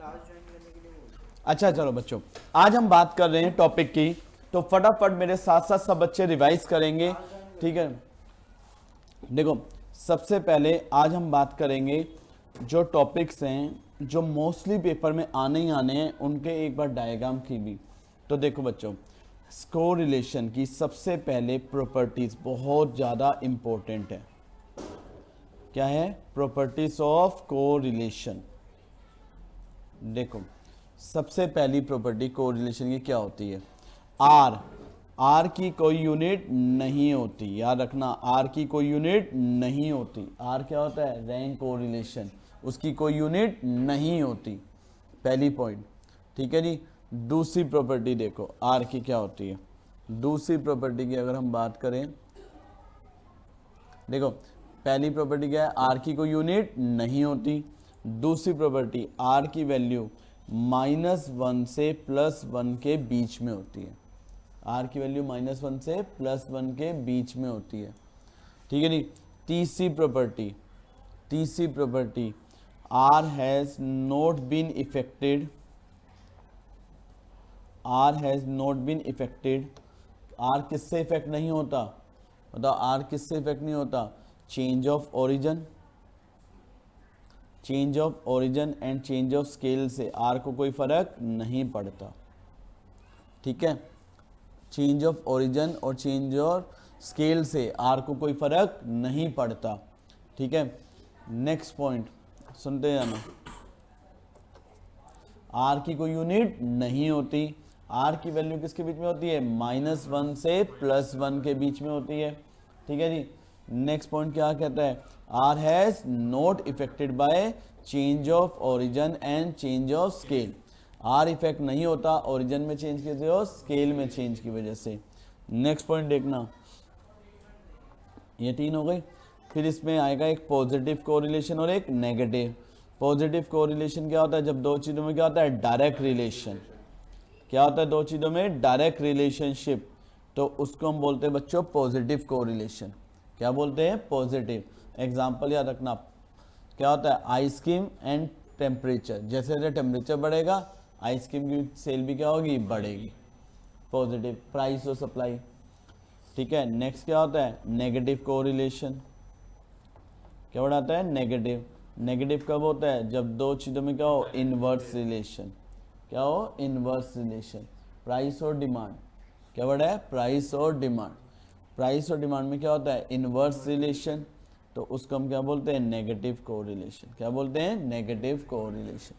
अच्छा चलो बच्चों, आज हम बात कर रहे हैं टॉपिक की, तो फटाफट मेरे साथ साथ सब बच्चे रिवाइज करेंगे, ठीक है। देखो, सबसे पहले आज हम बात करेंगे जो टॉपिक्स हैं जो मोस्टली पेपर में आने ही आने हैं, उनके एक बार डायग्राम की भी। तो देखो बच्चों, स्कोर रिलेशन की सबसे पहले प्रॉपर्टीज बहुत ज़्यादा इंपॉर्टेंट है। क्या है? Properties of correlation. देखो, सबसे पहली प्रॉपर्टी कोरिलेशन की क्या होती है? आर की कोई यूनिट नहीं होती, याद रखना, आर की कोई यूनिट नहीं होती। आर क्या होता है? रैंक कोरिलेशन, उसकी कोई यूनिट नहीं होती, पहली पॉइंट, ठीक है जी। दूसरी प्रॉपर्टी देखो आर की क्या होती है। दूसरी प्रॉपर्टी की अगर हम बात करें, देखो पहली प्रॉपर्टी क्या है? आर की कोई यूनिट नहीं होती। दूसरी प्रॉपर्टी, आर की वैल्यू -1 से +1 के बीच में होती है। आर की वैल्यू -1 से +1 के बीच में होती है, ठीक है जी। तीसरी property, R has not been affected. R has not been affected, R किससे इफेक्ट नहीं होता? बताओ, आर किससे इफेक्ट नहीं होता? Change of origin, change of origin and change of scale से आर को कोई फर्क नहीं पड़ता, ठीक है। चेंज ऑफ ओरिजिन और चेंज ऑफ स्केल से आर को कोई फर्क नहीं पड़ता, ठीक है। नेक्स्ट पॉइंट सुनते जाना, आर की कोई यूनिट नहीं होती। आर की वैल्यू किसके बीच में होती है? -1 से +1 के बीच में होती है, ठीक है जी। नेक्स्ट पॉइंट क्या कहता है? R has not affected by change of origin and change of scale. R affect नहीं होता ओरिजिन में चेंज की वजह से और स्केल में चेंज की वजह से। नेक्स्ट पॉइंट देखना, ये 3 हो गई। फिर इसमें आएगा एक पॉजिटिव कोरिलेशन और एक नेगेटिव। पॉजिटिव कोरिलेशन क्या होता है? जब दो चीज़ों में क्या होता है? Direct relation. क्या होता है दो चीज़ों में? डायरेक्ट रिलेशनशिप, तो उसको हम बोलते हैं बच्चों पॉजिटिव कोरिलेशन। क्या बोलते हैं? पॉजिटिव। एग्जाम्पल याद रखना, क्या होता है? आइसक्रीम एंड टेम्परेचर, जैसे जैसे टेम्परेचर बढ़ेगा आइसक्रीम की सेल भी क्या होगी? बढ़ेगी, पॉजिटिव। प्राइस और सप्लाई, ठीक है। नेक्स्ट क्या होता है? Negative correlation. क्या बढ़ाता है? नेगेटिव। नेगेटिव कब होता है? जब दो चीज़ों में क्या हो? Inverse relation. क्या हो? Inverse relation. प्राइस और डिमांड, क्या बढ़ा है? प्राइस और डिमांड। प्राइस और डिमांड में क्या होता है? इनवर्स रिलेशन, तो उसको हम क्या बोलते हैं? Negative correlation. क्या बोलते हैं? Negative correlation.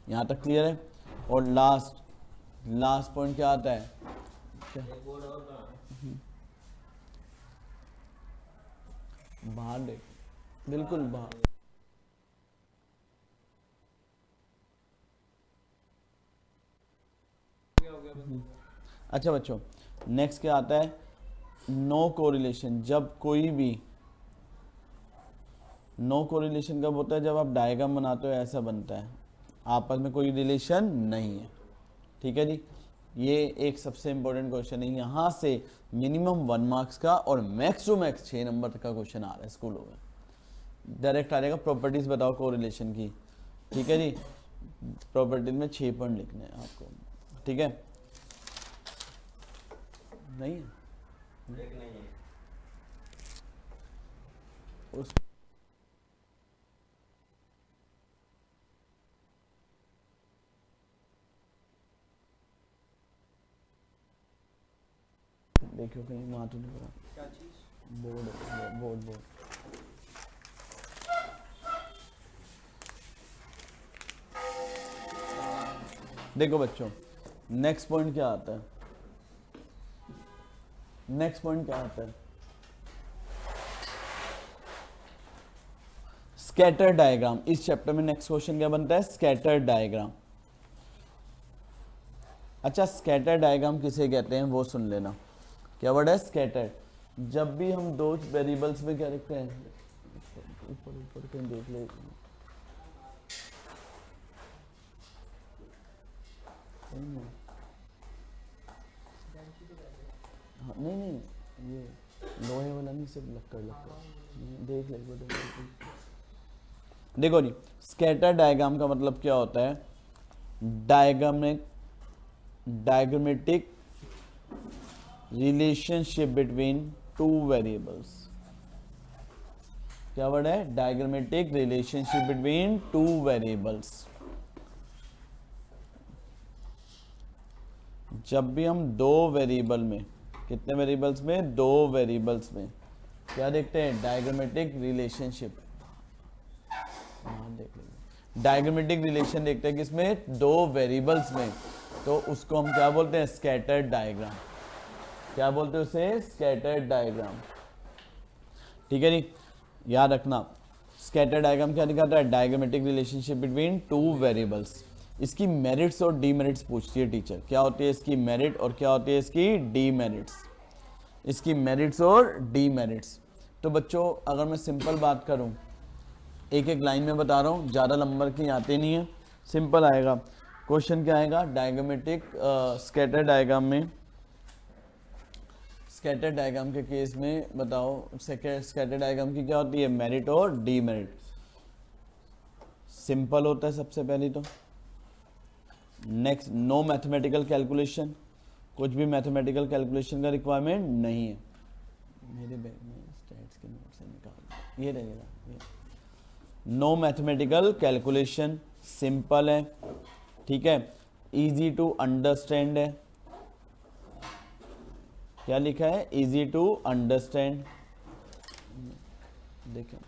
यहाँ तक क्लियर है? और लास्ट पॉइंट क्या आता है? बाहर देख, बिल्कुल बाहर। अच्छा बच्चों, नेक्स्ट क्या आता है? No correlation. जब कोई भी, नो कोरिलेशन कब होता है? जब आप डायग्राम बनाते हो ऐसा बनता है, आपस में कोई रिलेशन नहीं है, ठीक है जी। ये एक सबसे इंपॉर्टेंट क्वेश्चन है, यहाँ से मिनिमम 1 मार्क्स का और मैक्स टू मैक्स 6 नंबर तक का क्वेश्चन आ रहा है स्कूलों में। डायरेक्ट आ जाएगा, प्रॉपर्टीज बताओ कोरिलेशन की, ठीक है जी। प्रॉपर्टीज में 6 पॉइंट लिखने हैं आपको, ठीक है। नहीं है उस देखो कहीं वहाँ तो नहीं पड़ा, बोर्ड बोर्ड बोर्ड। देखो बच्चों, नेक्स्ट पॉइंट क्या आता है? नेक्स्ट पॉइंट क्या आता है? Scatter diagram. इस चैप्टर में नेक्स्ट क्वेश्चन क्या बनता है? Scatter diagram. अच्छा, स्कैटर डायग्राम किसे कहते हैं वो सुन लेना। क्या वर्ड है? स्कैटर। जब भी हम दो वेरिएबल्स में क्या लिखते हैं, ऊपर ऊपर कहीं देख ले, हाँ, नहीं ये लोहे वाला नहीं, सिर्फ लक्कड़ देख ले। देखो जी, स्कैटर डायग्राम का मतलब क्या होता है? Diagrammatic relationship between two variables. क्या वर्ड है? Diagrammatic relationship between two variables. जब भी हम दो वेरिएबल में, कितने वेरिएबल्स में? दो वेरिएबल्स में क्या देखते हैं? Diagrammatic relationship. डायग्रामेटिक रिलेशन देखते हैं किसमें? दो वेरिएबल्स में। तो उसको हम क्या बोलते हैं? Scattered diagram. क्या बोलते हैं उसे? Scattered diagram. ठीक है जी, याद रखना। स्कैटर्ड डायग्राम क्या दिखाता है? Diagrammatic relationship between two variables. इसकी मेरिट्स और डीमेरिट्स पूछती है टीचर। क्या होती है इसकी मेरिट और क्या होती है इसकी डीमेरिट्स? इसकी मेरिट्स और डीमेरिट्स। तो बच्चों अगर मैं सिंपल बात करूं, एक एक लाइन में बता रहा हूं, ज़्यादा नंबर की आते नहीं है, सिंपल आएगा। क्वेश्चन क्या आएगा? डायग्रामेटिक स्कैटर डायग्राम में, स्कैटर डायग्राम के केस में बताओ स्कैटर डायग्राम की क्या होती है? मेरिट और डीमेरिट। सिंपल होता है सबसे पहले तो। नेक्स्ट, नो मैथमेटिकल कैलकुलेशन, कुछ भी मैथमेटिकल कैलकुलेशन का रिक्वायरमेंट नहीं है। मेरे बैग में स्टैट्स के नोट से निकाल, ये रहेगा। नो मैथमेटिकल कैलकुलेशन, सिंपल है, ठीक है, इजी टू अंडरस्टैंड है। क्या लिखा है? Easy to understand. देखिए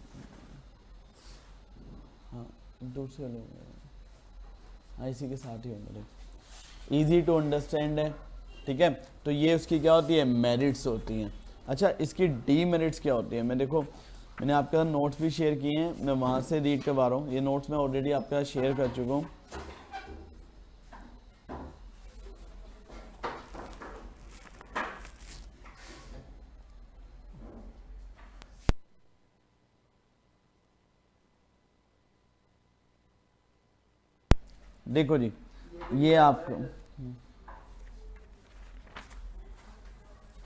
हाँ, दूसरे लोग इसी के साथ ही होंगे। इजी टू अंडरस्टैंड है, ठीक है। तो ये उसकी क्या होती है? मेरिट्स होती हैं। अच्छा, इसकी डीमेरिट्स क्या होती है? मैं देखो, मैंने आपके साथ नोट्स भी शेयर किए हैं, मैं वहाँ से रीड करवा रहा हूँ। ये नोट्स मैं ऑलरेडी आपके साथ शेयर कर चुका हूँ। देखो जी, ये आपको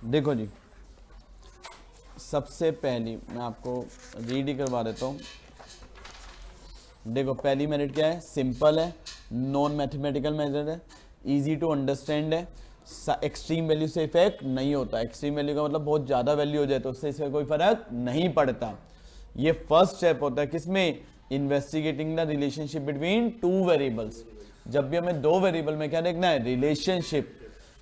देखो जी, सबसे पहली मैं आपको रीड ही करवा देता हूँ। देखो, पहली मेरिट क्या है? सिंपल है, नॉन मैथमेटिकल मेथड है, इजी टू अंडरस्टैंड है, एक्सट्रीम वैल्यू से इफेक्ट नहीं होता। एक्सट्रीम वैल्यू का मतलब बहुत ज़्यादा वैल्यू हो जाए तो उससे इसका कोई फर्क नहीं पड़ता। ये फर्स्ट स्टेप होता है किसमें? Investigating the relationship between two variables. जब भी हमें दो वेरिएबल में क्या देखना है? रिलेशनशिप,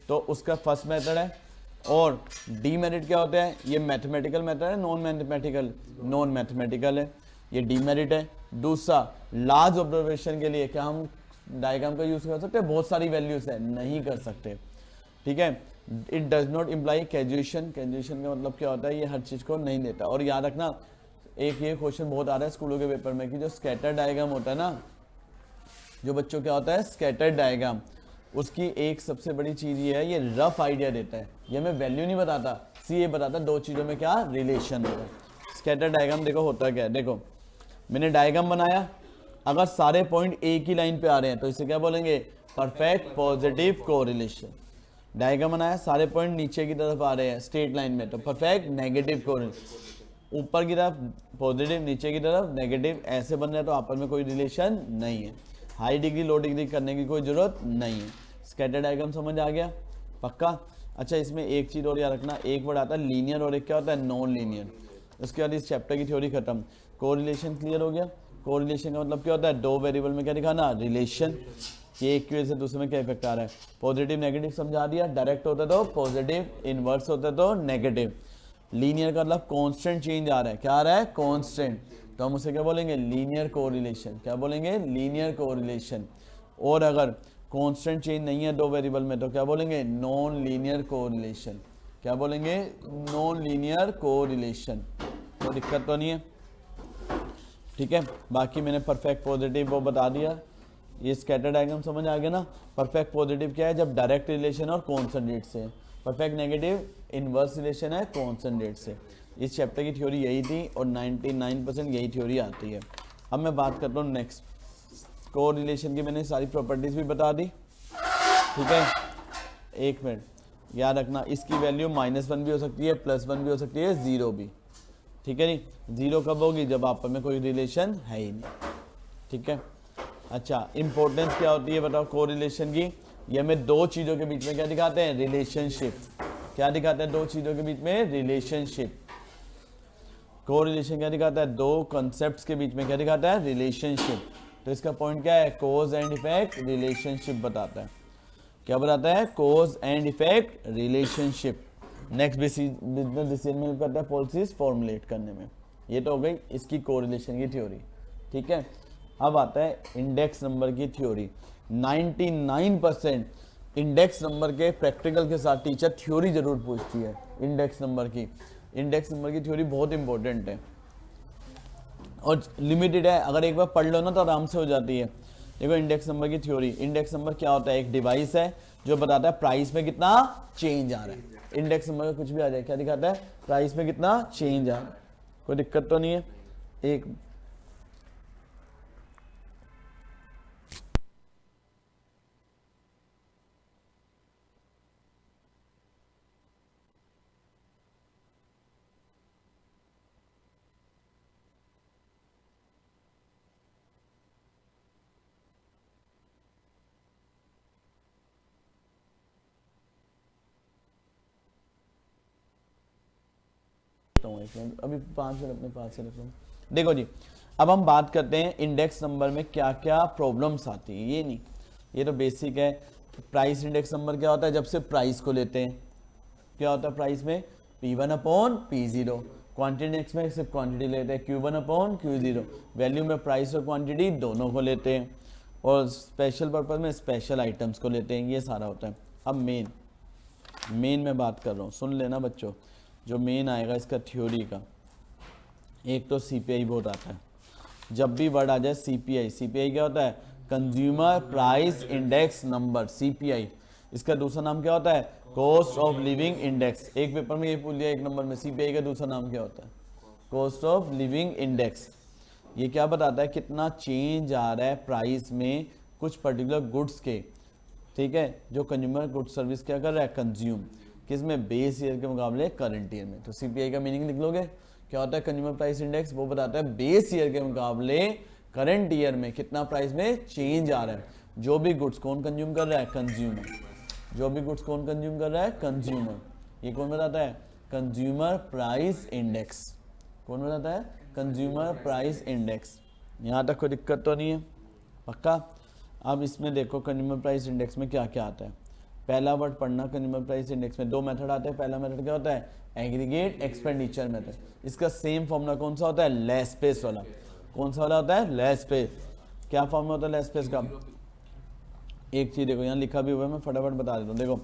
तो उसका फर्स्ट मेथड है। और डीमेरिट क्या होता है? ये मैथमेटिकल मेथड है, नॉन मैथमेटिकल? नॉन मैथमेटिकल है, ये डीमेरिट है। दूसरा, लार्ज ऑब्जर्वेशन के लिए क्या हम डायग्राम का यूज कर सकते हैं? बहुत सारी वैल्यूज है, नहीं कर सकते, ठीक है। It does not imply causation. Causation का मतलब क्या होता है? ये हर चीज को नहीं देता। और याद रखना, एक ये क्वेश्चन बहुत आ रहा है स्कूलों के पेपर में कि जो स्कैटर डायग्राम होता है ना, जो बच्चों क्या होता है? स्कैटर डायग्राम, उसकी एक सबसे बड़ी चीज ये है, ये रफ आइडिया देता है। ये हमें वैल्यू नहीं बताता, ये बताता है दो चीजों में क्या रिलेशन होगा। स्कैटर डायग्राम देखो होता क्या है। देखो, मैंने डायग्राम बनाया, अगर सारे पॉइंट एक ही लाइन पे आ रहे हैं तो इसे क्या बोलेंगे? Perfect positive correlation. डायग्राम बनाया, सारे पॉइंट नीचे की तरफ आ रहे हैं स्ट्रेट लाइन में, तो परफेक्ट नेगेटिव कोरिलेशन। ऊपर की तरफ पॉजिटिव, नीचे की तरफ नेगेटिव, ऐसे बन रहे हैं तो आपस में कोई रिलेशन नहीं है। हाई डिग्री लो डिग्री करने की कोई जरूरत नहीं है। स्कैटर डायग्राम समझ आ गया? पक्का? अच्छा, इसमें एक चीज और याद रखना, एक वर्ड आता है लीनियर और एक क्या होता है? Non linear. उसके बाद इस चैप्टर की थ्योरी खत्म। कोरिलेशन क्लियर हो गया? कोरिलेशन का मतलब क्या होता है? दो वेरिएबल में क्या दिखाना? रिलेशन। ये एक की वजह से दूसरे में क्या इफेक्ट आ रहा है? पॉजिटिव नेगेटिव समझा दिया। डायरेक्ट होता तो पॉजिटिव, इनवर्स होता तो नेगेटिव। लीनियर का मतलब कांस्टेंट चेंज आ रहा है। क्या आ रहा है? कांस्टेंट। तो हम उसे क्या बोलेंगे? Linear correlation. क्या बोलेंगे? Linear correlation. और अगर कांस्टेंट चेंज नहीं है दो वेरिएबल में तो क्या बोलेंगे? Non linear correlation. क्या बोलेंगे? Non linear correlation. तो दिक्कत तो नहीं है, ठीक है। बाकी मैंने परफेक्ट पॉजिटिव वो बता दिया। ये स्कैटर डायग्राम समझ आ गया ना? परफेक्ट पॉजिटिव क्या है? जब डायरेक्ट रिलेशन और कांस्टेंट रेट से। परफेक्ट नेगेटिव इनवर्स रिलेशन है कांस्टेंट रेट से। इस चैप्टर की थ्योरी यही थी और 99% यही थ्योरी आती है। अब मैं बात करता हूँ नेक्स्ट। कोरिलेशन की मैंने सारी प्रॉपर्टीज भी बता दी, ठीक है। एक मिनट याद रखना, इसकी वैल्यू -1 भी हो सकती है, +1 भी हो सकती है, 0 भी, ठीक है। नहीं, 0 कब होगी? जब आप में कोई रिलेशन है ही नहीं, ठीक है। अच्छा, इंपॉर्टेंस क्या होती है बताओ कोरिलेशन की? ये हमें दो चीजों के बीच में क्या दिखाते हैं? रिलेशनशिप। क्या दिखाते हैं? दो चीजों के बीच में रिलेशनशिप। कोरिलेशन क्या दिखाता है? दो कॉन्सेप्ट्स के बीच में क्या दिखाता है? रिलेशनशिप। तो इसका पॉइंट क्या है? कोज एंड इफेक्ट रिलेशनशिप बताता है। क्या बताता है? Cause and effect relationship. Next business decision में करता है पॉलिसीज फॉर्मुलेट करने में। ये तो हो गई इसकी कोरिलेशन की थ्योरी, ठीक है। अब आता है इंडेक्स नंबर की थ्योरी। 99% इंडेक्स नंबर के प्रैक्टिकल के साथ टीचर थ्योरी जरूर पूछती है इंडेक्स नंबर की। इंडेक्स नंबर की थ्योरी बहुत इंपॉर्टेंट है और लिमिटेड है, अगर एक बार पढ़ लो ना तो आराम से हो जाती है। देखो इंडेक्स नंबर की थ्योरी, इंडेक्स नंबर क्या होता है? एक डिवाइस है जो बताता है प्राइस में कितना चेंज आ रहा है। इंडेक्स नंबर का कुछ भी आ जाए, क्या दिखाता है? प्राइस में कितना चेंज आ रहा है। कोई दिक्कत तो नहीं है? एक अभी 5 मिनट अपने पास से रख लो। देखो जी, अब हम बात करते हैं इंडेक्स नंबर में क्या क्या प्रॉब्लम्स आती है। ये नहीं, ये तो बेसिक है। प्राइस इंडेक्स नंबर क्या होता है? जब से प्राइस को लेते हैं, क्या होता है प्राइस में? P1 upon P0। Quantity index में सिर्फ क्वांटिटी लेते हैं, Q1 अपॉन Q0। वैल्यू में प्राइस और क्वांटिटी दोनों को लेते हैं और स्पेशल पर्पज में स्पेशल आइटम्स को लेते हैं। ये सारा होता है। अब मेन में बात कर रहा हूँ, सुन लेना बच्चों। जो मेन आएगा इसका थ्योरी का, एक तो सीपीआई बहुत आता है। जब भी वर्ड आ जाए सीपीआई, सीपीआई क्या होता है? Consumer price index number, CPI. इसका दूसरा नाम क्या होता है? Cost of living index. एक पेपर में ये पूछ लिया, एक नंबर में, सीपीआई का दूसरा नाम क्या होता है? Cost of living index. ये क्या बताता है? कितना चेंज आ रहा है प्राइस में कुछ पर्टिकुलर गुड्स के, ठीक है, जो कंज्यूमर गुड सर्विस क्या कर रहा है? कंज्यूम। किसमें? बेस ईयर के मुकाबले करंट ईयर में। तो सीपीआई का मीनिंग लिख लोगे, क्या होता है? Consumer price index. वो बताता है बेस ईयर के मुकाबले करंट ईयर में कितना प्राइस में चेंज आ रहा है। जो भी गुड्स कौन कंज्यूम कर रहा है? कंज्यूमर। जो भी गुड्स कौन कंज्यूम कर रहा है? कंज्यूमर। ये कौन बताता है? Consumer price index. कौन बताता है? Consumer price index. यहाँ तक कोई दिक्कत तो नहीं है? पक्का? अब इसमें देखो कंज्यूमर प्राइस इंडेक्स में क्या क्या आता है। पहला वर्ड पढ़ना, कंज्यूमर प्राइस इंडेक्स में दो मेथड आते हैं। पहला मेथड क्या होता है? Aggregate expenditure method. इसका सेम फॉर्मूला कौन सा होता है? लेस स्पेस वाला। कौन सा वाला होता है? Less space. क्या फॉर्मूला होता है लेस स्पेस का? एक चीज देखो यहाँ लिखा भी हुआ है, मैं फटाफट बता देता हूँ। देखो,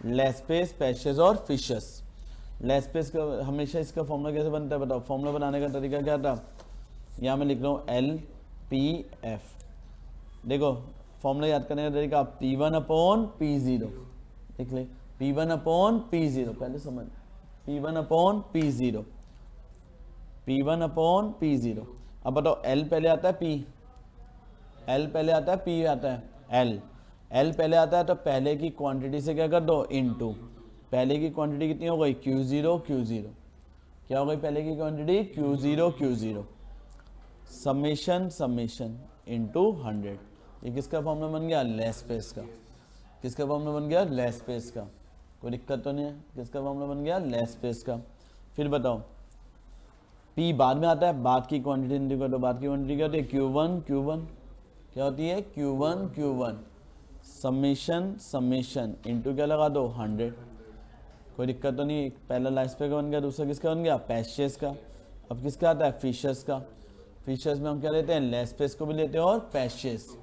लेस स्पेस, पैशेस और फिशेस। लेस स्पेस का हमेशा इसका फॉर्मूला कैसे बनता है बताओ? फॉर्मूला बनाने का तरीका क्या था? यहाँ मैं लिख रहा हूँ LPF। देखो फॉर्मूला याद करने का तरीका, P1 अपॉन P0 लिख ले। P1 अपॉन P0 पहले समझ, P1 upon P0, P1 upon P0। अब बताओ L पहले आता है P, L पहले आता है P आता है L, L पहले आता है तो पहले की क्वांटिटी से क्या कर दो? इनटू। पहले की क्वांटिटी कितनी हो गई? Q0 Q0। क्या हो गई पहले की quantity? Q0 Q0। Summation summation into 100। ये किसका फॉर्मूला बन गया? लेस स्पेस का। किसका फॉर्मूला बन गया? लेस स्पेस का। कोई दिक्कत तो नहीं है? किसका फॉर्मूला बन गया? लेस स्पेस का। फिर बताओ, P बाद में आता है, बाद की क्वांटिटी इंटू कर दो। बाद की क्वांटिटी क्या होती है? Q1 Q1। क्या होती है? Q1 Q1। Summation summation into क्या लगा दो? 100। कोई दिक्कत तो नहीं? पहला लेस स्पेस का बन गया, दूसरा किसका बन गया? पैशेस का। अब किसका आता है? फिशर्स का। फिशर्स में हम क्या लेते हैं? लेस स्पेस को भी लेते हैं और पैशेस।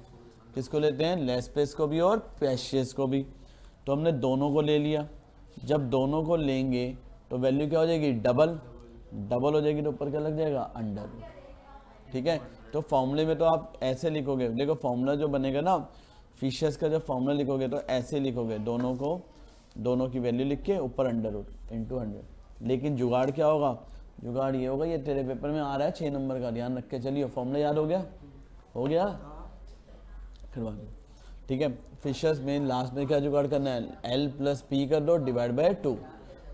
किसको लेते हैं? लेस स्पेस को भी और पैशेस को भी। तो हमने दोनों को ले लिया। जब दोनों को लेंगे तो वैल्यू क्या हो जाएगी? डबल। डबल हो जाएगी तो ऊपर क्या लग जाएगा? अंडर। ठीक है, तो फॉर्मूले में तो आप ऐसे लिखोगे। देखो फॉर्मूला जो बनेगा ना, फिशर्स का जब फॉर्मूला लिखोगे तो ऐसे लिखोगे, दोनों को, दोनों की वैल्यू लिख के ऊपर अंडर रूट इंटू 100। लेकिन जुगाड़ क्या होगा? जुगाड़ ये होगा, ये तेरे पेपर में आ रहा है 6 नंबर का, ध्यान रख के चलिए। फॉर्मूला याद हो गया? हो गया? करवा दो, ठीक है। फिशर्स में लास्ट में क्या जुगाड़ करना है? L प्लस P कर दो डिवाइड बाय 2।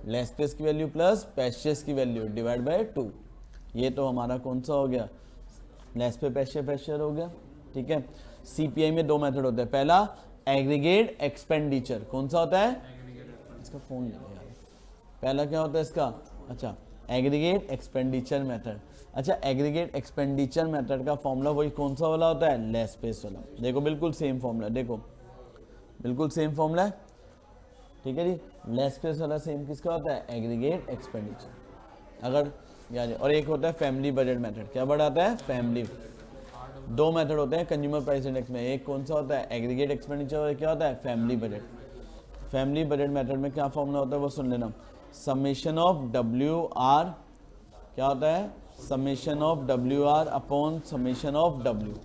लेस स्पेस की वैल्यू प्लस पैशेस की वैल्यू डिवाइड बाय 2। ये तो हमारा कौन सा हो गया? लेस पे पैशे पैशर हो गया। ठीक है। सीपीआई में दो मेथड होते हैं, पहला एग्रीगेट एक्सपेंडिचर, कौन सा होता है, इसका फोन ले यार, पहला क्या होता है इसका, अच्छा एग्रीगेट एक्सपेंडिचर मेथड। अच्छा एग्रीगेट एक्सपेंडिचर मेथड का फॉर्मूला वही कौन सा वाला होता है, लेस पेस वाला। देखो बिल्कुल सेम फॉर्मूला, देखो बिल्कुल सेम फॉर्मूला है, ठीक है जी। लेस पेस वाला सेम किसका होता है, एग्रीगेट एक्सपेंडिचर। अगर यार, और एक होता है फैमिली बजट मेथड, क्या वर्ड आता है, फैमिली। दो मेथड होते हैं कंज्यूमर प्राइस इंडेक्स में, एक कौन सा होता है एग्रीगेट एक्सपेंडिचर, और क्या होता है family budget. Family budget method में क्या फॉर्मूला होता है वो सुन लेना, समेशन ऑफ डब्ल्यू आर, क्या होता है, summation of W R upon summation of W,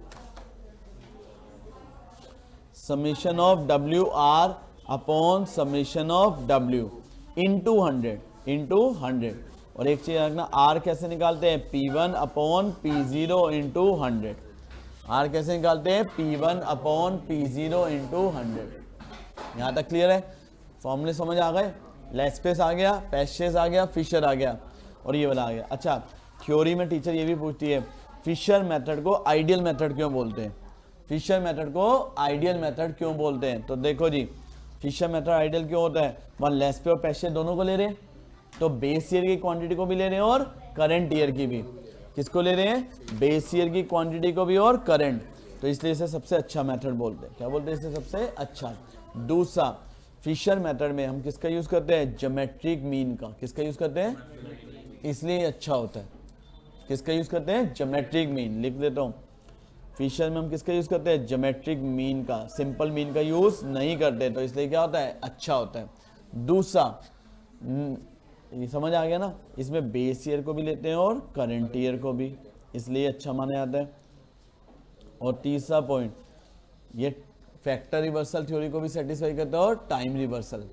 summation of W R upon summation of W into 100। और एक चीज रखना, आर कैसे निकालते हैं, P1 upon P0 into 100। Are कैसे निकालते हैं, P1 अपॉन P0 इंटू 100। यहाँ तक क्लियर है, फॉर्मूले समझ आ गए, लेस पेस आ गया, पैशेस आ गया, फिशर आ गया, और ये वाला आ गया। अच्छा थ्योरी में टीचर ये भी पूछती है, फिशर मेथड को आइडियल मेथड क्यों बोलते हैं, फिशर मेथड को आइडियल मेथड क्यों बोलते हैं। तो देखो जी, फिशर मेथड आइडियल क्यों होता है, वहाँ लेस पे और पैसे दोनों को ले रहे हैं, तो बेस ईयर की क्वांटिटी को भी ले रहे हैं और करंट ईयर की भी, किसको ले रहे हैं, बेस ईयर की क्वांटिटी को भी और करंट, तो इसलिए इसे सबसे अच्छा मेथड बोलते हैं। क्या बोलते हैं इसे, सबसे अच्छा। दूसरा, फिशर मेथड में हम किसका यूज करते हैं, ज्योमेट्रिक मीन का, किसका यूज करते हैं, इसलिए अच्छा होता है, किसका यूज करते हैं, ज्योमेट्रिक मीन। लिख देता हूं, फिशर में हम किसका यूज करते हैं, ज्योमेट्रिक मीन का, सिंपल मीन का यूज नहीं करते, तो इसलिए क्या होता है, अच्छा होता है। दूसरा, ये समझ आ गया ना, इसमें बेस ईयर को भी लेते हैं और करंट ईयर को भी, इसलिए अच्छा माना जाता है। और तीसरा पॉइंट, ये फैक्टर रिवर्सल थ्योरी को भी सेटिस्फाई करता है और टाइम रिवर्सल,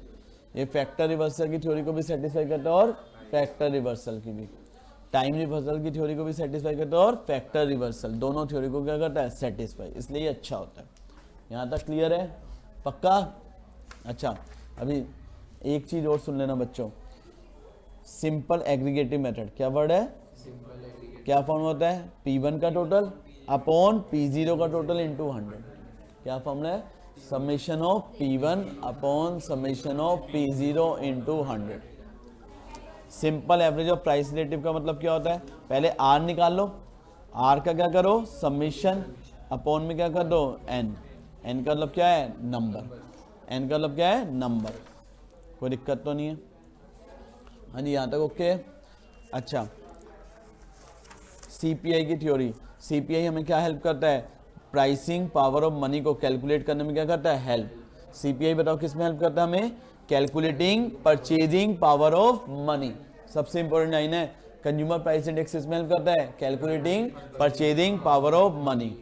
ये फैक्टर रिवर्सल की थ्योरी को भी सेटिस्फाई करता है और फैक्टर रिवर्सल की भी, टाइम रिवर्सल की थ्योरी को भी सेटिस्फाई करता है और फैक्टर रिवर्सल, दोनों थ्योरी को क्या करता है, सेटिस्फाई, इसलिए अच्छा होता है। यहाँ तक क्लियर है, पक्का। अच्छा अभी एक चीज और सुन लेना बच्चों, सिंपल एग्रीगेटिव मेथड, क्या वर्ड है, क्या फॉर्म होता है, P1 का टोटल अपॉन P0 का टोटल इंटू 100। क्या फॉर्मूला है, summation of P1 upon summation of P0 into 100। Simple average of price relative का मतलब क्या होता है, पहले आर निकाल लो, आर का क्या करो, समेशन, अपॉन में क्या कर दो, एन, एन का मतलब क्या है, नंबर, एन का मतलब क्या है, नंबर, कोई दिक्कत तो नहीं है, हाँ जी यहाँ तक ओके। अच्छा सीपीआई की थ्योरी, सीपीआई हमें क्या हेल्प करता है, प्राइसिंग पावर ऑफ मनी को कैलकुलेट करने में क्या करता है, हेल्प। सीपीआई बताओ किस में हेल्प करता है हमें, calculating purchasing power of money, सबसे इंपॉर्टेंट लाइन है। कंज्यूमर प्राइस इंडेक्स इसमें हेल्प करता है, calculating purchasing power of money.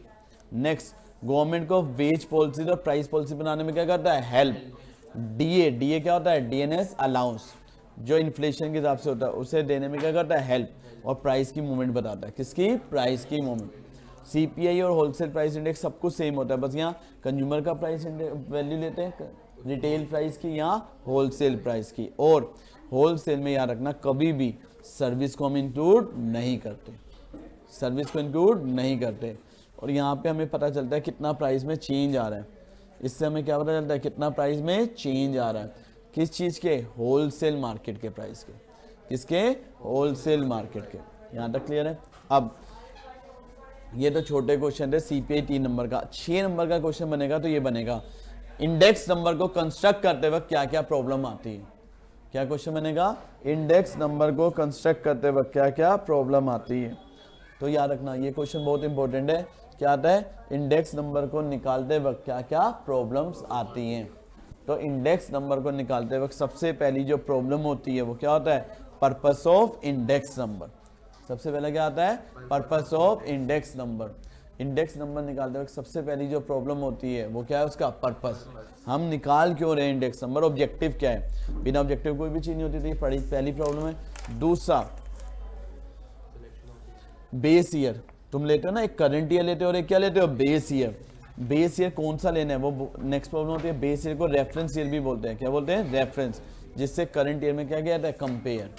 Next, government को वेज पॉलिसी और प्राइस पॉलिसी बनाने में क्या करता है, हेल्प। डीए, डीए क्या होता है, डीएनएस अलाउंस, जो इन्फ्लेशन के हिसाब से होता है उसे देने में क्या करता है, हेल्प। और प्राइस की मूवमेंट बताता है, किसकी, प्राइस की मूवमेंट। सीपीआई और होलसेल प्राइस इंडेक्स सब कुछ सेम होता है, बस यहाँ कंज्यूमर का प्राइस वैल्यू लेते हैं, रिटेल प्राइस की, यहाँ होलसेल प्राइस की। और होलसेल में याद रखना कभी भी सर्विस को हम इंक्लूड नहीं करते, सर्विस को इंक्लूड नहीं करते। और यहाँ पे हमें पता चलता है कितना प्राइस में चेंज आ रहा है, इससे हमें क्या पता चलता है, कितना प्राइस में चेंज आ रहा है, किस चीज़ के, होलसेल मार्केट के प्राइस के, किसके, होलसेल मार्केट के। यहाँ तक क्लियर है। अब ये तो छोटे क्वेश्चन थे, सीपीआई 3 नंबर का। 6 नंबर का क्वेश्चन बनेगा तो ये बनेगा, इंडेक्स नंबर को कंस्ट्रक्ट करते वक्त क्या क्या प्रॉब्लम आती है। क्या क्वेश्चन बनेगा, इंडेक्स नंबर को कंस्ट्रक्ट करते वक्त क्या क्या प्रॉब्लम आती है। तो याद रखना ये क्वेश्चन बहुत इंपॉर्टेंट है, क्या आता है, इंडेक्स नंबर को निकालते वक्त क्या क्या प्रॉब्लम्स आती हैं। तो इंडेक्स नंबर को निकालते वक्त सबसे पहली जो प्रॉब्लम होती है वो क्या होता है, पर्पस ऑफ इंडेक्स नंबर। सबसे पहले क्या आता है, purpose of index number. Index number निकालते वक्त सबसे पहली जो प्रॉब्लम होती है वो क्या है, उसका पर्पस, हम निकाल क्यों रहे हैं इंडेक्स नंबर, ऑब्जेक्टिव क्या है। बिना ऑब्जेक्टिव कोई भी चीज नहीं होती थी, पहली प्रॉब्लम है। दूसरा, बेस ईयर, तुम लेते हो ना, एक करंट ईयर लेते हो और एक क्या लेते हो, बेस ईयर। बेस ईयर कौन सा लेना है, वो नेक्स्ट प्रॉब्लम होती है। बेस ईयर को रेफरेंस ईयर भी बोलते हैं, क्या बोलते हैं, रेफरेंस, जिससे करंट ईयर में क्या किया जाता है, compare.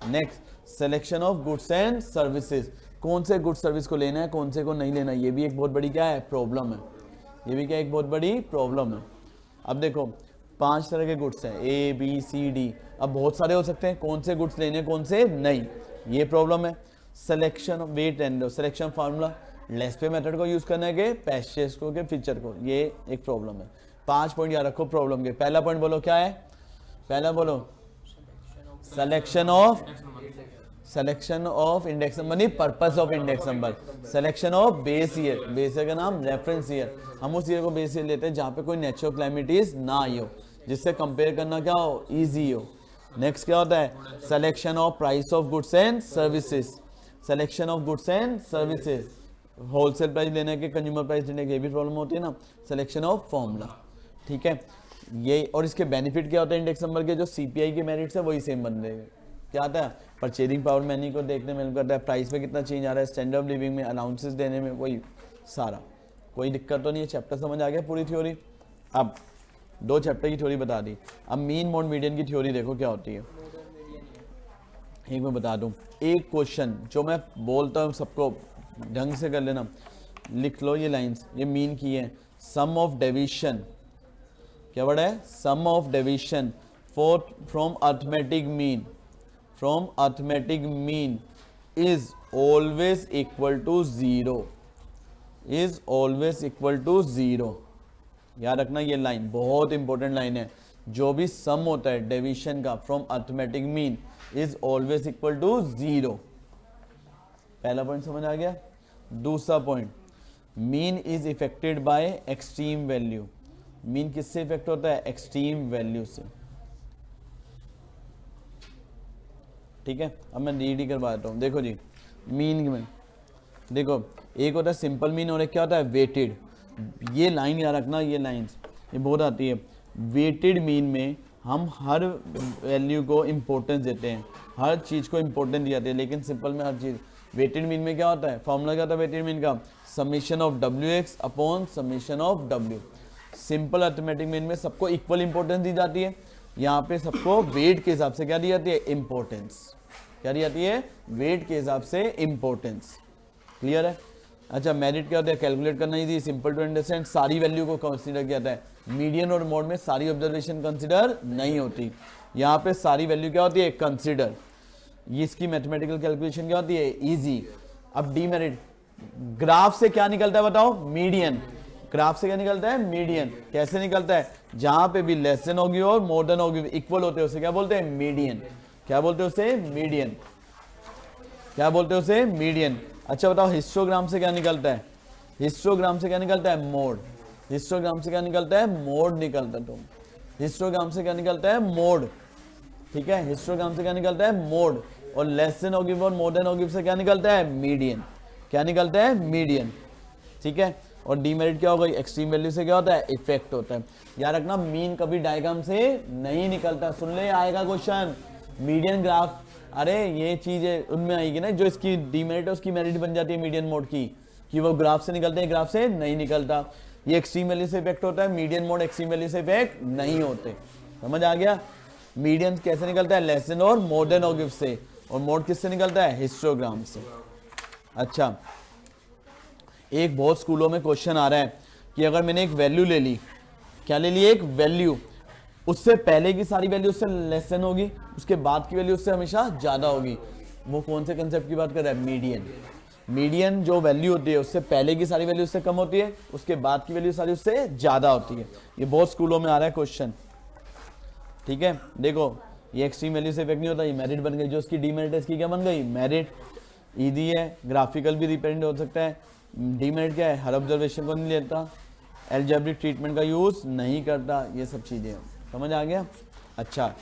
Next, selection of goods and services, कौन से गुड सर्विस को लेना है, कौन से को नहीं लेना, ये भी एक बहुत बड़ी क्या है, प्रॉब्लम है। ये भी क्या एक बहुत बड़ी प्रॉब्लम है। अब देखो 5 तरह के गुड्स हैं, ए बी सी डी। अब बहुत सारे हो सकते हैं, कौन से गुड्स लेने कौन से नहीं, ये प्रॉब्लम है। Selection, weight and selection formula, Laspeyres method को यूज करना है कि पैसेज को के फीचर को, ये एक प्रॉब्लम है। 5 पॉइंट याद रखो प्रॉब्लम के। पहला पॉइंट बोलो क्या है, पहला बोलो सिलेक्शन ऑफ इंडेक्स नंबर, नहीं purpose of index number. Selection of base year, base year का नाम रेफरेंस ईयर, हम उस ईयर को बेस ईयर लेते हैं जहां पे कोई नेचुरल क्लाइमेटीज ना आई हो, जिससे कंपेयर करना क्या हो, इजी हो। नेक्स्ट क्या होता है, selection of price of goods and services, selection of goods and services, wholesale price लेने के, कंज्यूमर प्राइस लेने के, ये भी प्रॉब्लम होती है ना। सिलेक्शन ऑफ फॉर्मूला, ठीक है ये। और इसके बेनिफिट क्या होता है इंडेक्स नंबर के, जो सीपीआई के मेरिट्स है वही सेम बन रहेंगे। क्या आता है, परचेजिंग पावर मैनी को देखने में हेल्प करता है, प्राइस में कितना चेंज आ रहा है, स्टैंडर्ड ऑफ लिविंग में, अलाउंसेस देने में, वही सारा, कोई दिक्कत तो नहीं है। चैप्टर समझ आ गया, पूरी थ्योरी। अब 2 चैप्टर की थ्योरी बता दी। अब मीन मोड मीडियन की थ्योरी देखो क्या होती है, एक मैं बता दूं। एक क्वेश्चन जो मैं बोलता हूँ सबको ढंग से कर लेना, लिख लो ये लाइंस, ये मीन की है। सम ऑफ डेविएशन, क्या वर्ड है, sum of deviation from arithmetic mean, from arithmetic mean is always equal to 0, is always equal to 0। याद रखना ये लाइन बहुत इंपॉर्टेंट लाइन है। जो भी सम होता है डेविएशन का from arithmetic mean is always equal to 0। पहला पॉइंट समझ आ गया। दूसरा point, mean is affected by extreme value. Mean किससे इफेक्ट होता है, एक्सट्रीम वैल्यू से, ठीक है। अब मैं रीड ही करवा देता हूँ। देखो जी, मीन में देखो एक होता है सिंपल मीन और एक क्या होता है, वेटेड। ये लाइन याद रखना, ये लाइंस ये बहुत आती है। वेटेड मीन में हम हर वैल्यू को इम्पोर्टेंस देते हैं, हर चीज़ को इम्पोर्टेंस दी जाती है, लेकिन सिंपल में हर चीज़। वेटेड मीन में क्या होता है, फॉर्मूला क्या होता है वेटेड मीन का, summation of WX upon summation of W। Simple arithmetic mean में सबको इक्वल इंपॉर्टेंस दी जाती है, यहाँ पे सबको वेट के हिसाब से क्या दी जाती है, इंपॉर्टेंस। क्या दी जाती है, वेट के हिसाब से इंपॉर्टेंस। क्लियर है। अच्छा, मेरिट क्या होता है, कैलकुलेट करना इजी, सिंपल टू अंडरस्टैंड, सारी वैल्यू को कंसीडर किया जाता है। मीडियन और मोड में सारी ऑब्जर्वेशन कंसीडर नहीं होती, यहाँ पे सारी वैल्यू क्या होती है, कंसीडर। ये इसकी मैथमेटिकल कैलकुलेशन क्या होती है, इजी। अब डीमेरिट, ग्राफ से क्या निकलता है बताओ, मीडियन। ग्राफ से क्या निकलता है, मीडियन। कैसे निकलता है, जहां पे भी लेस देन होगी और मोर देन होगी, इक्वल होते हैं, उसे क्या बोलते हैं, मीडियन। क्या बोलते हैं उसे, मीडियन। क्या बोलते हैं उसे, मीडियन। अच्छा बताओ, हिस्टोग्राम से क्या निकलता है, हिस्टोग्राम से क्या निकलता है, मोड। हिस्टोग्राम से क्या निकलता है, मोड निकलता है। तुम हिस्टोग्राम से क्या निकलता है, मोड, ठीक है। हिस्टोग्राम से क्या निकलता है, मोड। और लेस देन होगी और मोर देन होगी से क्या निकलता है, मीडियन। क्या निकलता है, मीडियन, ठीक है। और डीमेरिट क्या होगा, एक्सट्रीम वैल्यू से क्या होता है, इफेक्ट होता है। याद रखना, मीन कभी डायग्राम से नहीं निकलता। सुन ले, आएगा क्वेश्चन, मीडियन ग्राफ, अरे ये चीज है उनमें आएगी ना, जो इसकी डीमेरिट है उसकी मेरिट बन जाती है मीडियन मोड की, कि वो ग्राफ से निकलते हैं, ग्राफ से नहीं निकलता। ये एक्सट्रीम वैल्यू से इफेक्ट होता है, मीडियन मोड एक्सट्रीम वैल्यू से इफेक्ट नहीं होते। समझ आ गया। मीडियन कैसे निकलता है, लेस देन और मोर देन और गिव से, और मोड किससे निकलता है, हिस्टोग्राम से। अच्छा, एक बहुत स्कूलों में क्वेश्चन आ रहा है कि अगर मैंने एक वैल्यू ले ली, क्या ले ली, एक वैल्यू, उससे पहले की सारी वैल्यू उससे लेस देन होगी, उसके बाद की वैल्यू उससे हमेशा ज्यादा होगी। वो कौन से कंसेप्ट की बात कर रहा है, मीडियन। मीडियन जो वैल्यू होती है उससे पहले की सारी वैल्यू उससे कम होती है, उसके बाद की वैल्यू सारी उससे ज्यादा होती है। ये बहुत स्कूलों में आ रहा है क्वेश्चन, ठीक है। देखो, ये एक्सट्रीम वैल्यू से इफेक्ट नहीं होता, ये मेरिट बन गई। जो उसकी डीमेरिट है, इसकी क्या बन गई, मेरिट। ईजी है, ग्राफिकल भी रिप्रेजेंट हो सकता है। डीमेरिट क्या है, हर ऑब्जर्वेशन को नहीं लेता, एल्जेब्रिक ट्रीटमेंट का यूज नहीं करता, ये सब चीजें समझ आ गया। अच्छा,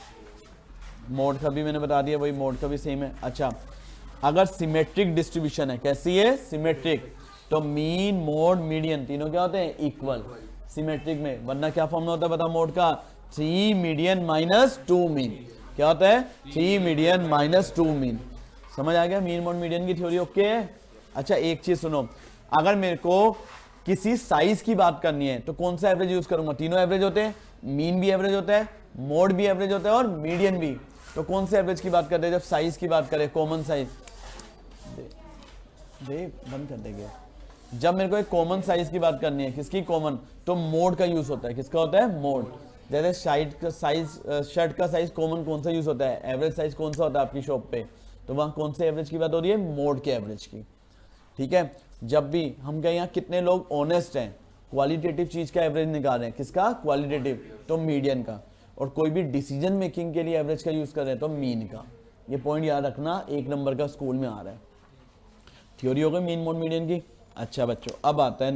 मोड का भी मैंने बता दिया, वही मोड का भी सेम है। अच्छा, अगर सिमेट्रिक डिस्ट्रीब्यूशन है, कैसी है, सिमेट्रिक, तो मीन मोड मीडियन तीनों क्या होते हैं, इक्वल सिमेट्रिक में। वरना क्या फॉर्मूला होता है बताओ मोड का, 3 मीडियन माइनस 2 मीन। क्या होता है, 3 मीडियन माइनस 2 मीन। समझ आ गया मीन मोड मीडियन की थ्योरी, ओके है। अच्छा, एक चीज सुनो, अगर मेरे को किसी साइज की बात करनी है तो कौन सा एवरेज यूज करूंगा, तीनों एवरेज होते हैं, मीन भी एवरेज होता है, मोड भी एवरेज होता है और मीडियन भी। तो कौन से एवरेज की बात करते हैं जब साइज की बात करें, कॉमन साइज। देख बंद कर देंगे। जब मेरे को एक कॉमन साइज की बात करनी है, किसकी कॉमन, तो मोड का यूज होता है। किसका होता है, मोड। जैसे शर्ट का साइज, शर्ट का साइज कॉमन कौन सा यूज होता है, एवरेज साइज कौन सा होता है आपकी शॉप पे, तो वहां कौन से एवरेज की बात हो रही है, मोड के एवरेज की। ठीक है, जब भी हम कहें यहाँ कितने लोग ऑनेस्ट हैं, क्वालिटेटिव चीज का एवरेज निकाल रहे हैं, किसका, क्वालिटेटिव, तो मीडियन का। और कोई भी डिसीजन मेकिंग के लिए एवरेज का यूज कर रहे हैं तो मीन का। ये पॉइंट याद रखना, 1 नंबर का स्कूल में आ रहा है। थ्योरी हो गई मीन मोड मीडियन की। अच्छा बच्चों, अब आता है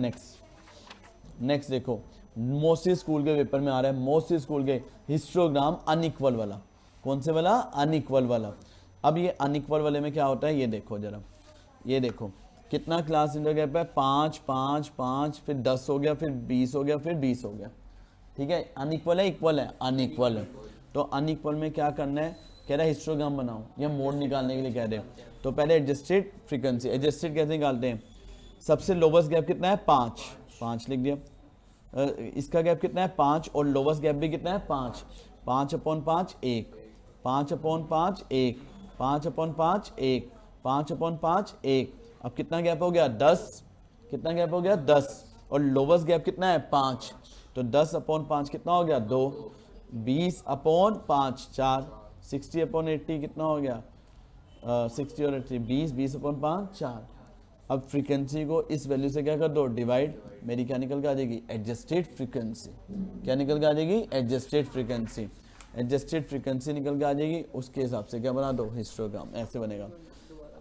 नेक्स्ट देखो, मोस्टली स्कूल के पेपर में आ रहा है, मोस्टली स्कूल के हिस्टोग्राम अनइक्वल वाला। कौन से वाला, अनइक्वल वाला। अब ये अनइक्वल वाले में क्या होता है, ये देखो जरा, ये देखो कितना क्लास इंटरगैप है, 5 5 5, फिर 10 हो गया, फिर 20 हो गया, फिर 20 हो गया। ठीक है, अनइक्वल है, इक्वल है, अनइक्वल है। तो अनइक्वल में क्या करना है, कह रहा है हिस्टोग्राम बनाओ, या मोड निकालने के लिए कह रहे हैं। तो पहले एडजस्टेड फ्रीक्वेंसी, एडजस्टेड कैसे निकालते हैं, सबसे लोवेस्ट गैप कितना है, 5 लिख दिया। इसका गैप कितना है, 5, और लोवेस्ट गैप भी कितना है, 5। 5/5 1, 5/5 1, 5/5 1, 5/5 1। अब कितना गैप हो गया, 10। कितना गैप हो गया, 10, और लोवेस्ट गैप कितना है, 5। तो 10/5 कितना हो गया, 2। 20/5 4, 60/80 कितना हो गया, 60 और 80, 20/5 4। अब फ्रीक्वेंसी को इस वैल्यू से क्या कर दो, डिवाइड। मेरी क्या निकल के आ जाएगी, एडजस्टेड फ्रीक्वेंसी। क्या निकल के आ जाएगी, एडजस्टेड फ्रीक्वेंसी। एडजस्टेड फ्रीक्वेंसी निकल के आ जाएगी, उसके हिसाब से क्या बना दो, हिस्टोग्राम, ऐसे बनेगा।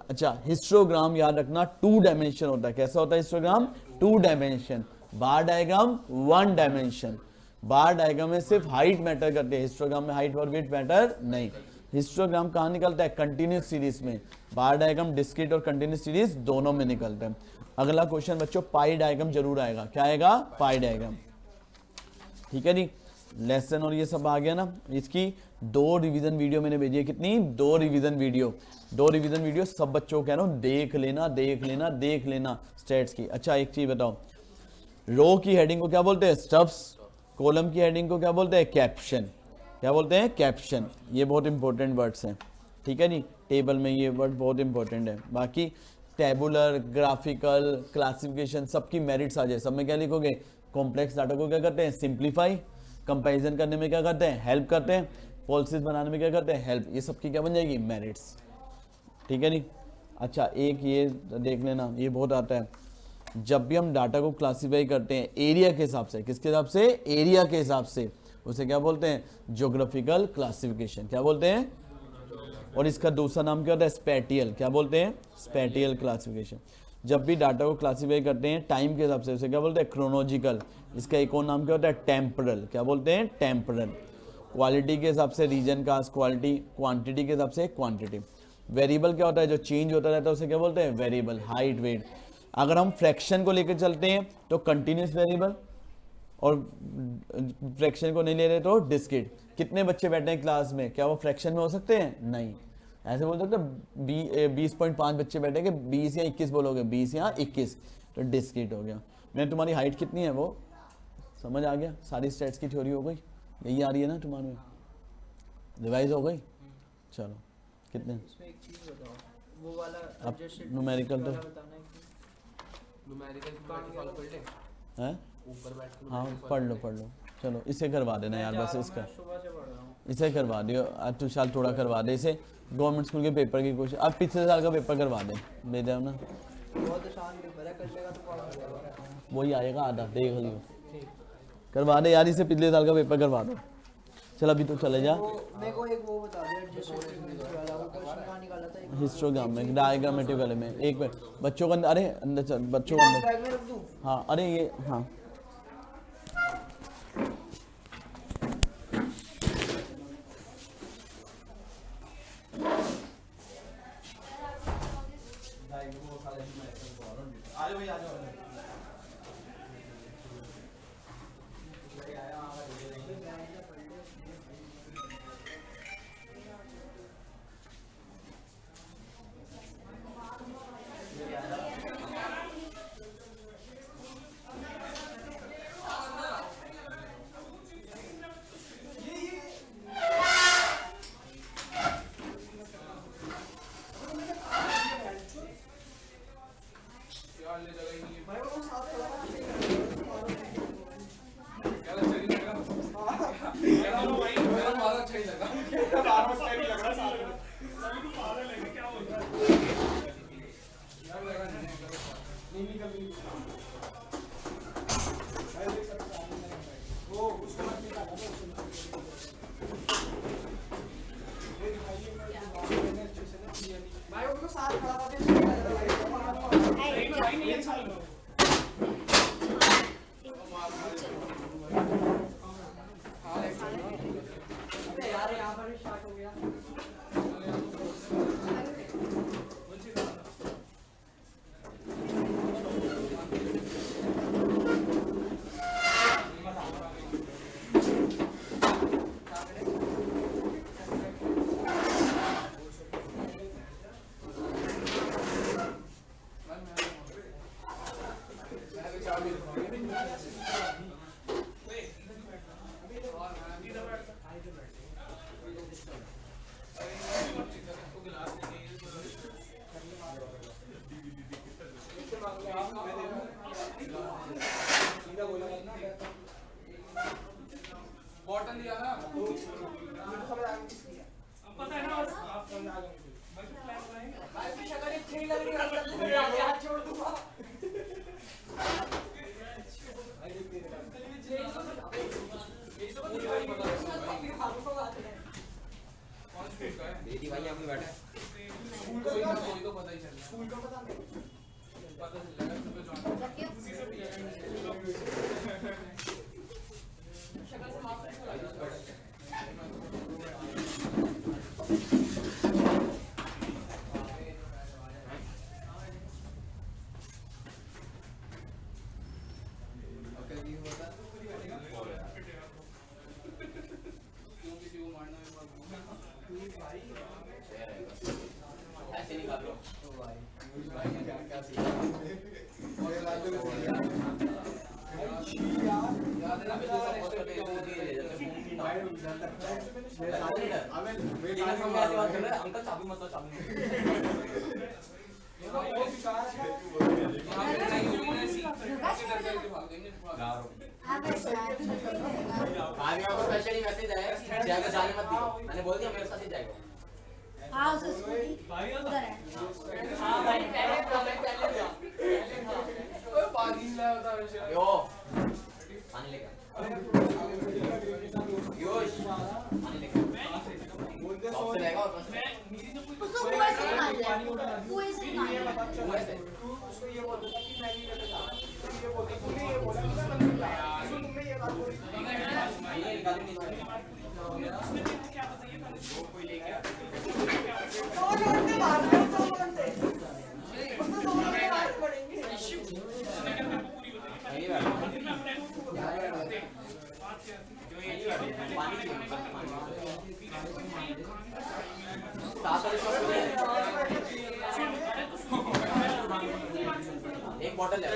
अच्छा, हिस्टोग्राम याद रखना 2 डायमेंशन होता है। कैसा होता है हिस्टोग्राम, 2 डायमेंशन। बार डायग्राम 1 डायमेंशन। बार डायग्राम में सिर्फ हाइट मैटर करती है, हिस्टोग्राम में हाइट और विड्थ मैटर नहीं। हिस्टोग्राम कहाँ निकलता है, कंटिन्यूस सीरीज में। बार डायग्राम डिस्क्रीट और कंटिन्यूस सीरीज दोनों में निकलता है। अगला क्वेश्चन बच्चों, पाई डायग्राम जरूर आएगा। क्या आएगा, पाई डायग्राम। ठीक है जी, लेसन और ये सब आ गया ना। इसकी 2 रिवीजन वीडियो मैंने भेजी है, कितनी, 2 रिवीजन वीडियो। 2 रिवीजन वीडियो सब बच्चों को कह रहा हूँ, देख लेना देख लेना देख लेना स्टेट्स की। अच्छा एक चीज बताओ, रो की हेडिंग को क्या बोलते हैं, स्टब्स। कॉलम की हेडिंग को क्या बोलते हैं, कैप्शन। क्या बोलते हैं, कैप्शन। ये बहुत इंपॉर्टेंट वर्ड्स हैं। ठीक है जी, टेबल में ये वर्ड बहुत इंपॉर्टेंट है। बाकी टेबुलर, ग्राफिकल, क्लासिफिकेशन, सबकी मेरिट्स आ जाए, सब में क्या लिखोगे, कॉम्प्लेक्स डाटा को क्या करते हैं, सिंप्लीफाई। कंपैरिजन करने में क्या करते हैं, हेल्प करते हैं। पॉलिसीज बनाने में क्या करते हैं, हेल्प। ये सबकी क्या बन जाएगी, मेरिट्स। ठीक है जी। अच्छा एक ये देख लेना, ये बहुत आता है, जब भी हम डाटा को क्लासीफाई करते हैं एरिया के हिसाब से, किसके हिसाब से, एरिया के हिसाब से, उसे क्या बोलते हैं, ज्योग्राफिकल क्लासिफिकेशन। क्या बोलते हैं, और इसका दूसरा नाम क्या होता है, स्पैटियल। क्या बोलते हैं, स्पैटियल क्लासिफिकेशन। जब भी डाटा को क्लासीफाई करते हैं टाइम के हिसाब से, उसे क्या बोलते हैं, क्रोनोलॉजिकल। इसका एक और नाम क्या होता है, टेम्परल। क्या बोलते हैं, टेम्परल। क्वालिटी के हिसाब से रीजन का क्वालिटी, क्वांटिटी के हिसाब से क्वांटिटी। वेरिएबल क्या होता है, जो चेंज होता रहता है उसे क्या बोलते हैं, वेरिएबल। Height, wait. अगर हम फ्रैक्शन को लेकर चलते हैं तो कंटिन्यूस वेरिएबल, और फ्रैक्शन को नहीं ले रहे तो डिस्क्रीट। कितने बच्चे बैठे हैं क्लास में, क्या वो फ्रैक्शन में हो सकते हैं, नहीं। ऐसे बोल सकते 20.5 बच्चे बैठे कि 20 या 21 बोलोगे, 20 या 21, तो डिस्क्रीट हो गया। मैं तुम्हारी हाइट कितनी है वो समझ आ गया, सारी स्टेट्स की थ्योरी हो गई, यही आ रही है ना तुम्हारे में, रिवाइज हो गई। चलो कितने, इसमें एक चीज बताओ, वो वाला अब न्यूमेरिकल तो न्यूमेरिकल फॉलो कर ले हैं, ऊपर बैठ के। हाँ पढ़ लो। चलो इसे करवा देना यार, बस इसका सुबह से पढ़ रहा हूँ। इसे करवा दियो, आज तो साल थोड़ा करवा दे इसे। गवर्नमेंट स्कूल के पेपर की कोशिश, अब पिछले साल का पेपर करवा दे, भेज दो ना। बहुत आसान पेपर है, कर लेगा तो पढ़ लेगा। वही आएगा आधा, देख लियो। करवा दे यार, इसे पिछले साल का पेपर करवा दो। चल अभी तो चले जा। मेरे को एक वो बता दे एडजस्टमेंट वाला, वो क्वेश्चन कहां निकाला था एक हिस्टोग्राम में, डायग्रामेटिक वाले में। एक मिनट बच्चों को, अरे अंदर चल, बच्चों को अंदर, बैग में रख दूं। हाँ अरे ये, हाँ वो उसको मत निकालना भाई वो साथ खड़ा था यार यहाँ पर स्टार्ट हो गया बॉटल लिया ना पता है ना आप भाई शक्ल अच्छी लग रही है हाथ छोड़ दूंगा दीदी भाई यहाँ पे बैठे स्कूल का कोई तो पता ही चल स्कूल का पता नहीं पता चलेगा तुम्हें उसी से शक्ल समाप्त ऐसे निकाल लो अंकल चाबी मत चाबी स्पेशली मैसेज आया जाएगा जाने मत दियो मैंने बोल दिया मेरे साथ ही जाएगा हाँ उस स्कूटी उधर है हां भाई पहले ओए पानी लाया होता है यो पानी लेकर योश पानी लेकर शॉप से लेगा और बस उसको कुएं से निकाल दे कुएं से निकाल दे वैसे उसको ये बोल कि मैं नहीं करता ये बोलते तूने ये बोला कि मैं नहीं करता तुमने ये बात बोली ये निकाल नहीं चाहिए उसमें क्या बताइए वो कोई लेके आता है एक बॉटल ले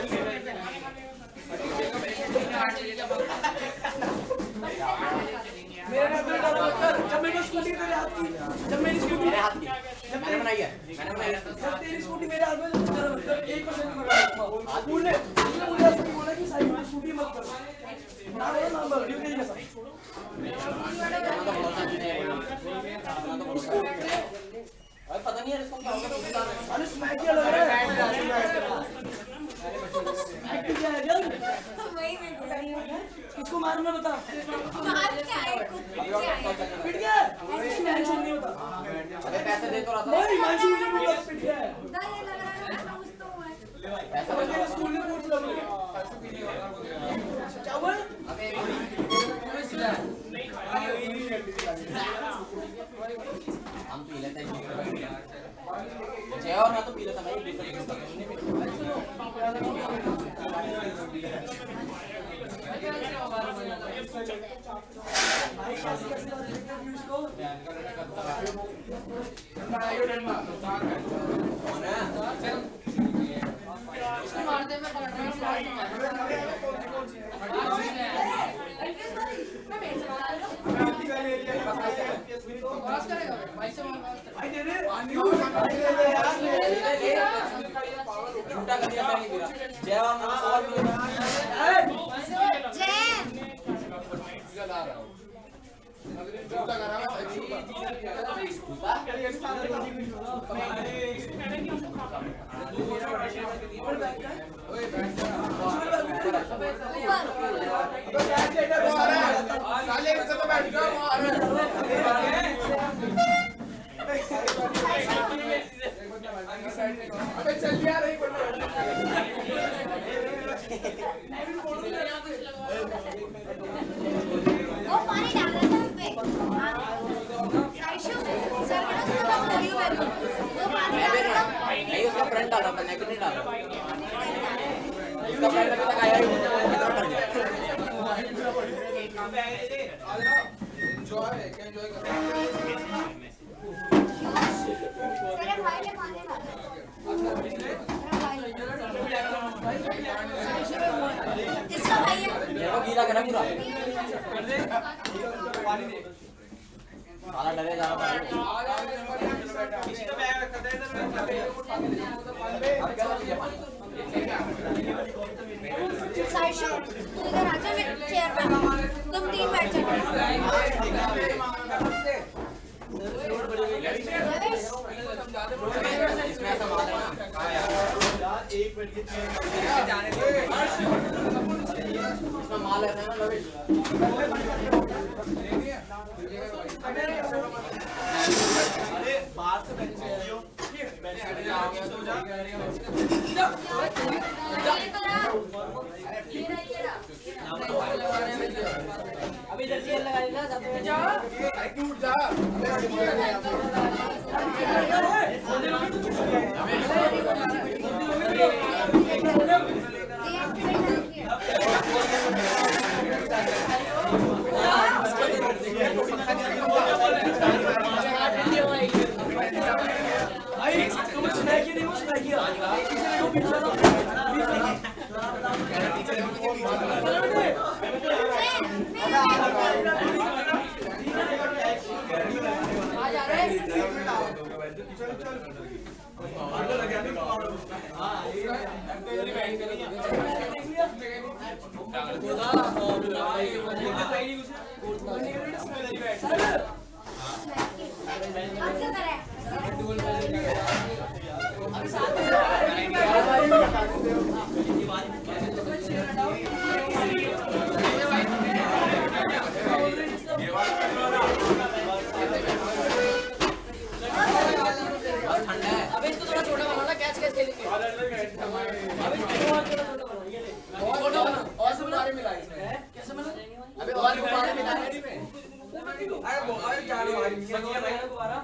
मेरे हाथ में डालो जब मेरी स्कूटी तेरे हाथ की जब मेरी स्कूटी मेरे हाथ की मैंने बनाई है जब तेरी स्कूटी मेरे हाथ में तेरा मतलब 1% मगा तूने मुझे ऐसा बोला कि साइड में स्कूटी मत कर ना बोला ना बोल ड्यूटी कैसा अरे पता नहीं यार इसको क्या हो गया अरे स्मैक किया लग रहा है क्या है जल्द वही मैं बोल रही हूँ किसको मारना बता मार क्या है खुद पिट क्या है पिट गया ऐसे मैच नहीं होता अरे पैसे दे तो रहा था नहीं मैच नहीं होता पिट गया है उधर ये लग रहा है ना कुछ तो है पैसा और तेरे स्कूल में पूछ लो क्या बोल हम पी लेते हैं जय और ना तो पी लेता मैं झूठा कर दिया मैंने मेरा जय और ना सवाल जैन वो पानी डाल रहा था उन पे साइशु सर के ना वीडियो में वो पानी डाल रहा था नहीं उसका फ्रंट डाला मैंने कि नहीं डाला इसका फ्रंट अभी तक आया ही नहीं इधर कर गया तेरे भाई ने पानी डाला इसका भाई है मेरे को गीला करा पूरा साला डरे जा रहा साइशु तू इधर आजा मेरे चेयर पे तुम 3 बैठ जाओ इसमें ऐसा माल है ना इसमें माल ऐसा है ना लविश अभी इधर चेयर लगा ली ना जाते हुए जा भाई तुम सुनाई क्यों नहीं वो सुनाई किया अबे इसको थोड़ा छोटा बनाना कैच कैच खेलेंगे और गुब्बारे मिला इसमें कैसे बना अबे और गुब्बारे मिला इसमें अरे जा रही है गुब्बारा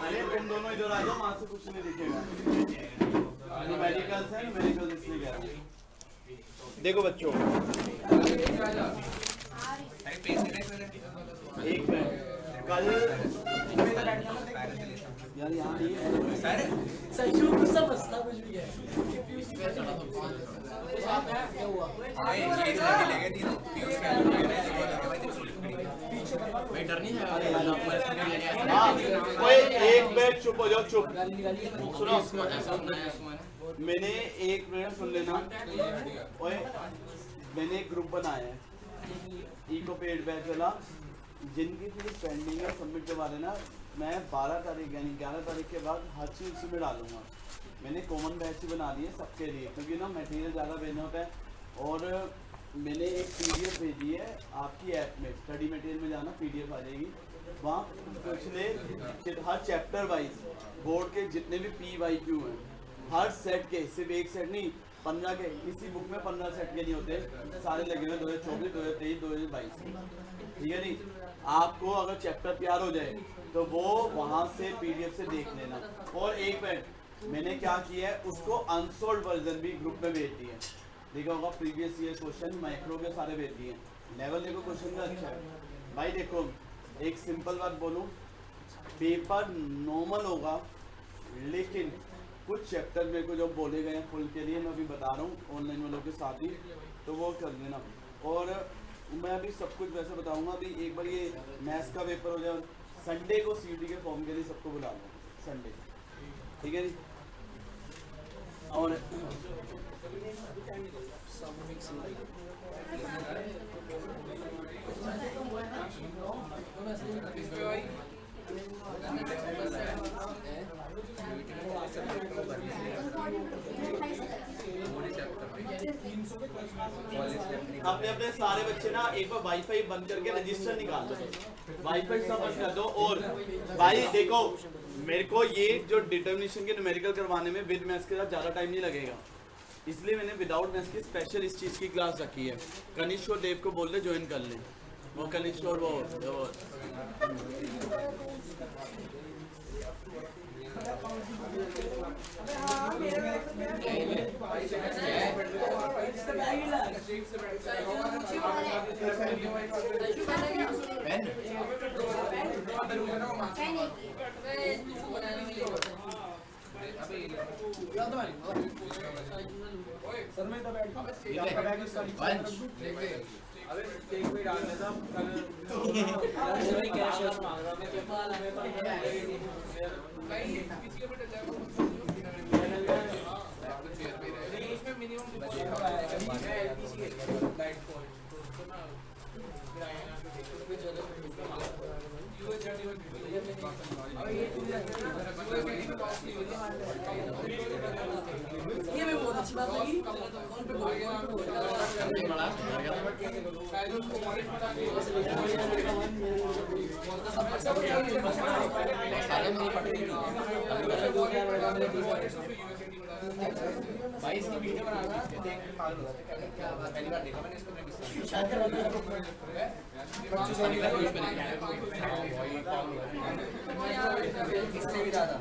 अरे तुम दोनों इधर आ जाओ, वहां से कुछ नहीं दिखेगा। मेडिकल से मेडिकल इसलिए गया। देखो बच्चों, एक मिनट, कल यार यहाँ नहीं है सही कुछ समझता कुछ भी है क्या हुआ भाई डर नहीं है कोई एक मिनट चुप हो जाओ, चुप सुनो। मैंने एक मिनट सुन लेना। ओए मैंने एक ग्रुप बनाया है, इको पेड बैच वाला, जिनकी फीस पेंडिंग है सबमिट करवा देना। मैं 12 तारीख यानी 11 तारीख के बाद हर चीज़ उसी में डालूंगा। मैंने कॉमन बैच ही बना दी है सबके लिए, क्योंकि ना मटेरियल ज़्यादा भेजना होता है। और मैंने एक PDF भेजी है आपकी ऐप में, स्टडी मटेरियल में जाना PDF आ जाएगी। वहाँ पिछले हर चैप्टर वाइज बोर्ड के जितने भी PYQ हैं हर सेट के, सिर्फ एक सेट नहीं 15 के, किसी बुक में 15 सेट के नहीं होते, सारे लगे हुए 2024, 2023, 2022, ठीक है नहीं। आपको अगर चैप्टर तैयार हो जाए तो वो वहाँ से PDF से देख लेना। और एक मिनट मैंने क्या किया है, उसको अनसोल्ड वर्जन भी ग्रुप में भेज दिए, देखा होगा प्रीवियस ईयर क्वेश्चन माइक्रो के सारे भेज दिए। लेवल देखो क्वेश्चन का अच्छा है भाई। देखो एक सिंपल बात बोलूं, पेपर नॉर्मल होगा लेकिन कुछ चैप्टर मेरे को जो बोले गए हैं फुल के लिए मैं अभी बता रहा हूँ ऑनलाइन वालों के साथ ही, तो वो कर देना। और मैं अभी सब कुछ वैसे बताऊंगा। अभी एक बार ये मैथ्स का पेपर हो जाए, संडे को CUET के फॉर्म के लिए सबको बुला लो संडे, ठीक है जी। और अपने अपने सारे बच्चे ना एक बार वाईफाई बंद करके रजिस्टर निकाल दो, वाईफाई सब बंद कर दो। और भाई देखो मेरे को ये जो डिटर्मिनेशन के न्यूमेरिकल करवाने में विद मैथ्स के साथ ज़्यादा टाइम नहीं लगेगा, इसलिए मैंने विदाउट मैथ्स की स्पेशल इस चीज़ की क्लास रखी है। कनिष्क और देव को बोल दे ज्वाइन कर लें, वो कनिष्क और वो ये भी बहुत अच्छी बात लगी। कौन पे बाईस की वीडियो बनाना पहली बार देखा मैंने इसको। इससे भी ज्यादा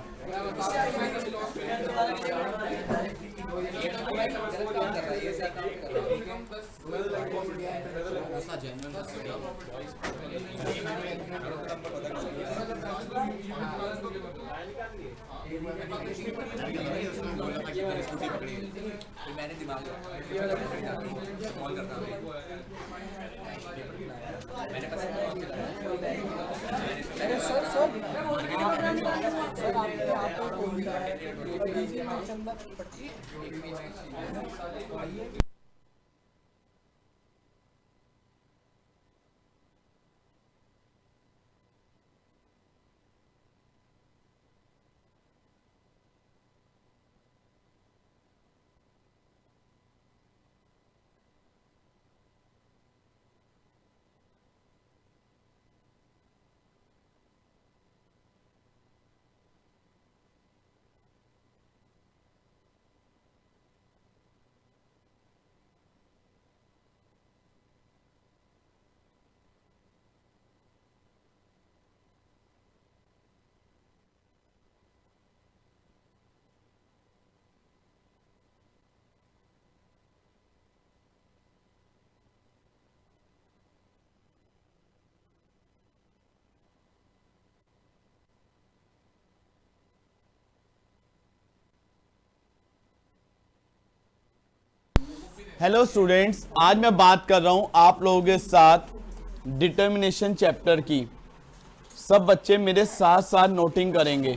मैंने दिमाग कॉल करता मैंने हेलो स्टूडेंट्स, आज मैं बात कर रहा हूं आप लोगों के साथ डिटर्मिनेशन चैप्टर की। सब बच्चे मेरे साथ साथ नोटिंग करेंगे।